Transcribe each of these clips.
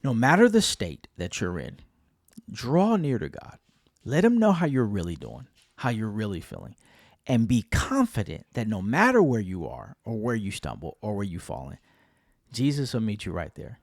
No matter the state that you're in, draw near to God. Let him know how you're really doing, how you're really feeling, and be confident that no matter where you are or where you stumble or where you've fallen, Jesus will meet you right there.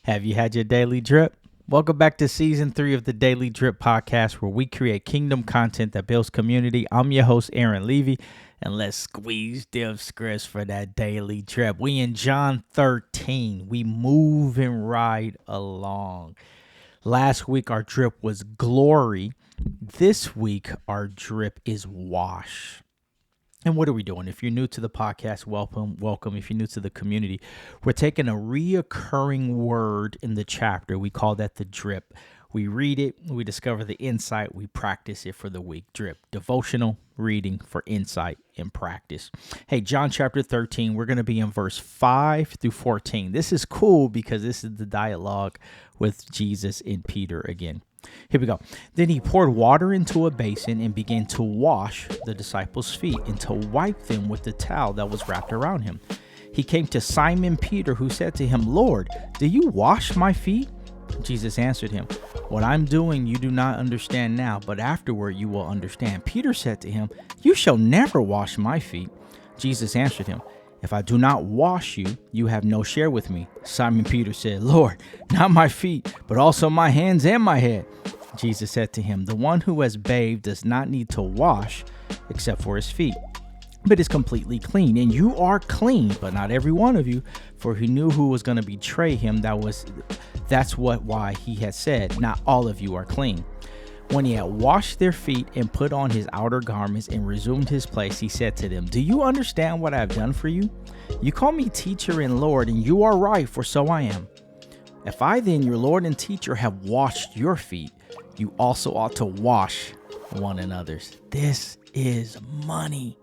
Have you had your daily drip? Welcome back to season 3 of the Daily Drip podcast, where we create kingdom content that builds community. I'm your host, Aaron Levy, and let's squeeze them scripts for that daily drip. We in John 13. We moving right along. Last week, our drip was glory. This week, our drip is wash. And what are we doing? If you're new to the podcast, welcome. If you're new to the community, we're taking a reoccurring word in the chapter. We call that the drip. We read it, we discover the insight, we practice it for the week. Drip, devotional reading for insight and practice. Hey, John chapter 13, we're going to be in verse 5 through 14. This is cool because this is the dialogue with Jesus and Peter again. Here we go. Then he poured water into a basin and began to wash the disciples' feet and to wipe them with the towel that was wrapped around him. He came to Simon Peter, who said to him, "Lord, do you wash my feet?" Jesus answered him, "What I'm doing you do not understand now, but afterward you will understand." Peter said to him, "You shall never wash my feet." Jesus answered him, "If I do not wash you, you have no share with me." Simon Peter said, "Lord, not my feet, but also my hands and my head." Jesus said to him, "The one who has bathed does not need to wash except for his feet, but is completely clean. And you are clean, but not every one of you, for he knew who was going to betray him. That's why he had said, not all of you are clean." When he had washed their feet and put on his outer garments and resumed his place, he said to them, "Do you understand what I have done for you? You call me teacher and Lord, and you are right, for so I am. If I then, your Lord and teacher, have washed your feet, you also ought to wash one another's." This is money.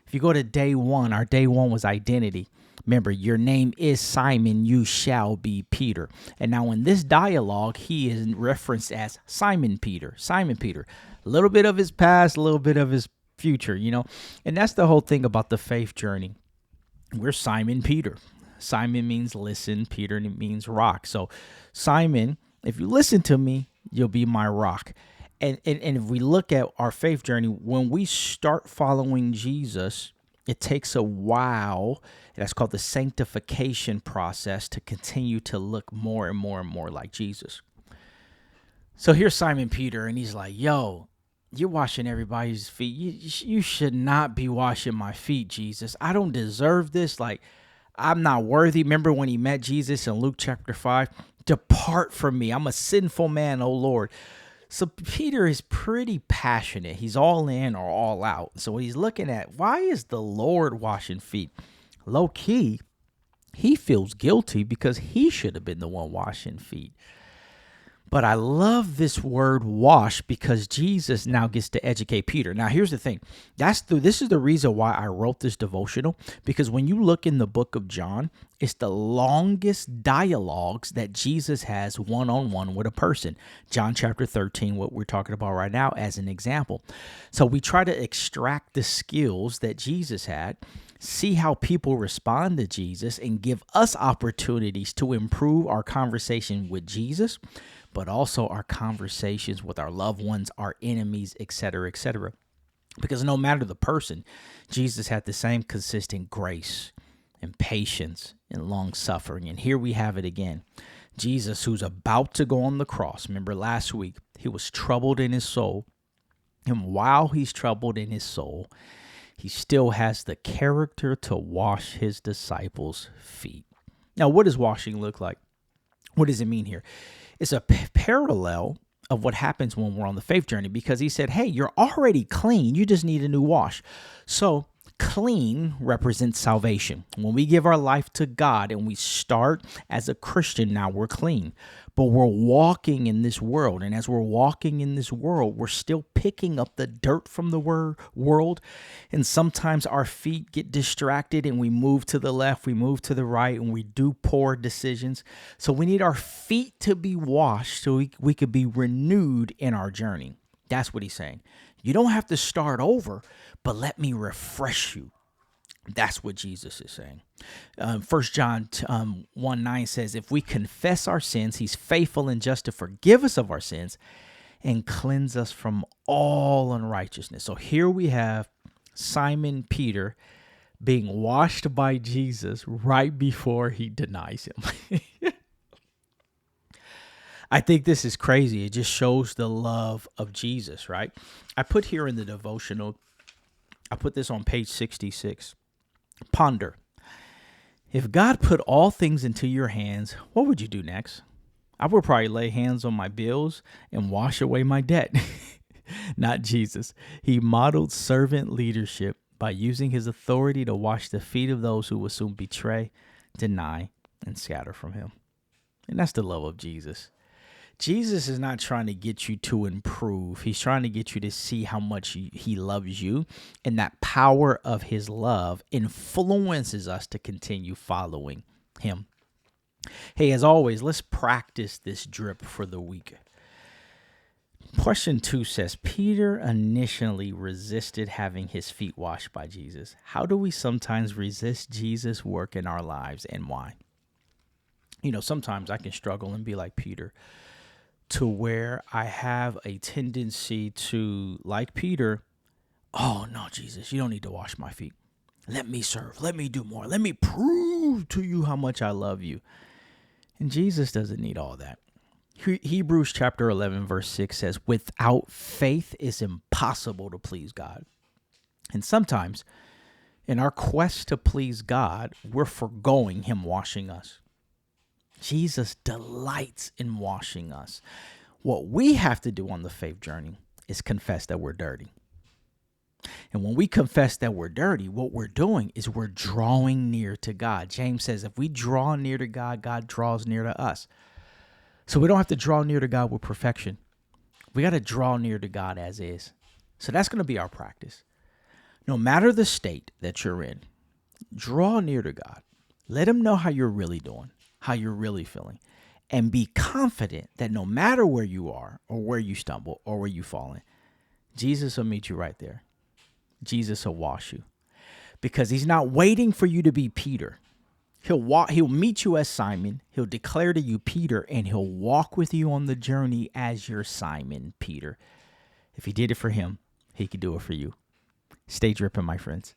If you go to day 1, our day 1 was identity. Remember, your name is Simon, you shall be Peter. And now in this dialogue, he is referenced as Simon Peter. Simon Peter, a little bit of his past, a little bit of his future, And that's the whole thing about the faith journey. We're Simon Peter. Simon means listen, Peter means rock. So Simon, if you listen to me, you'll be my rock. And if we look at our faith journey, when we start following Jesus, it takes a while. That's called the sanctification process, to continue to look more and more and more like Jesus. So here's Simon Peter, and he's like, "Yo, you're washing everybody's feet. You should not be washing my feet, Jesus. I don't deserve this. I'm not worthy." Remember when he met Jesus in Luke chapter 5? "Depart from me. I'm a sinful man, O Lord." So Peter is pretty passionate. He's all in or all out. So he's looking at, why is the Lord washing feet? Low key, he feels guilty because he should have been the one washing feet. But I love this word wash because Jesus now gets to educate Peter. Now, here's the thing. This is the reason why I wrote this devotional, because when you look in the book of John, it's the longest dialogues that Jesus has one-on-one with a person. John chapter 13, what we're talking about right now, as an example. So we try to extract the skills that Jesus had, see how people respond to Jesus, and give us opportunities to improve our conversation with Jesus, but also our conversations with our loved ones, our enemies, etc., etc. Because no matter the person, Jesus had the same consistent grace and patience and long suffering. And here we have it again. Jesus, who's about to go on the cross. Remember last week, he was troubled in his soul. And while he's troubled in his soul, he still has the character to wash his disciples' feet. Now, what does washing look like? What does it mean here? It's a parallel of what happens when we're on the faith journey, because he said, hey, you're already clean. You just need a new wash. So clean represents salvation. When we give our life to God and we start as a Christian, now we're clean. But we're walking in this world. And as we're walking in this world, we're still picking up the dirt from the world. And sometimes our feet get distracted and we move to the left, we move to the right, and we do poor decisions. So we need our feet to be washed so we could be renewed in our journey. That's what he's saying. You don't have to start over, but let me refresh you. That's what Jesus is saying. 1 John 1:9 says, if we confess our sins, he's faithful and just to forgive us of our sins and cleanse us from all unrighteousness. So here we have Simon Peter being washed by Jesus right before he denies him. I think this is crazy. It just shows the love of Jesus, right? I put here in the devotional, I put this on page 66. Ponder. If God put all things into your hands, what would you do next? I would probably lay hands on my bills and wash away my debt. Not Jesus. He modeled servant leadership by using his authority to wash the feet of those who will soon betray, deny, and scatter from him. And that's the love of Jesus. Jesus is not trying to get you to improve. He's trying to get you to see how much he loves you. And that power of his love influences us to continue following him. Hey, as always, let's practice this drip for the week. Question 2 says, Peter initially resisted having his feet washed by Jesus. How do we sometimes resist Jesus' work in our lives, and why? Sometimes I can struggle and be like Peter, to where I have a tendency to, like Peter, oh no, Jesus, you don't need to wash my feet. Let me serve. Let me do more. Let me prove to you how much I love you. And Jesus doesn't need all that. Hebrews chapter 11, verse 6 says, without faith it's impossible to please God. And sometimes in our quest to please God, we're forgoing him washing us. Jesus delights in washing us. What we have to do on the faith journey is confess that we're dirty. And when we confess that we're dirty, what we're doing is we're drawing near to God. James says if we draw near to God, God draws near to us. So we don't have to draw near to God with perfection. We got to draw near to God as is. So that's going to be our practice. No matter the state that you're in, draw near to God. Let him know how you're really doing, how you're really feeling, and be confident that no matter where you are or where you stumble or where you've fallen, Jesus will meet you right there. Jesus will wash you, because he's not waiting for you to be Peter. He'll meet you as Simon. He'll declare to you Peter, and he'll walk with you on the journey as your Simon Peter. If he did it for him, he could do it for you. Stay dripping, my friends.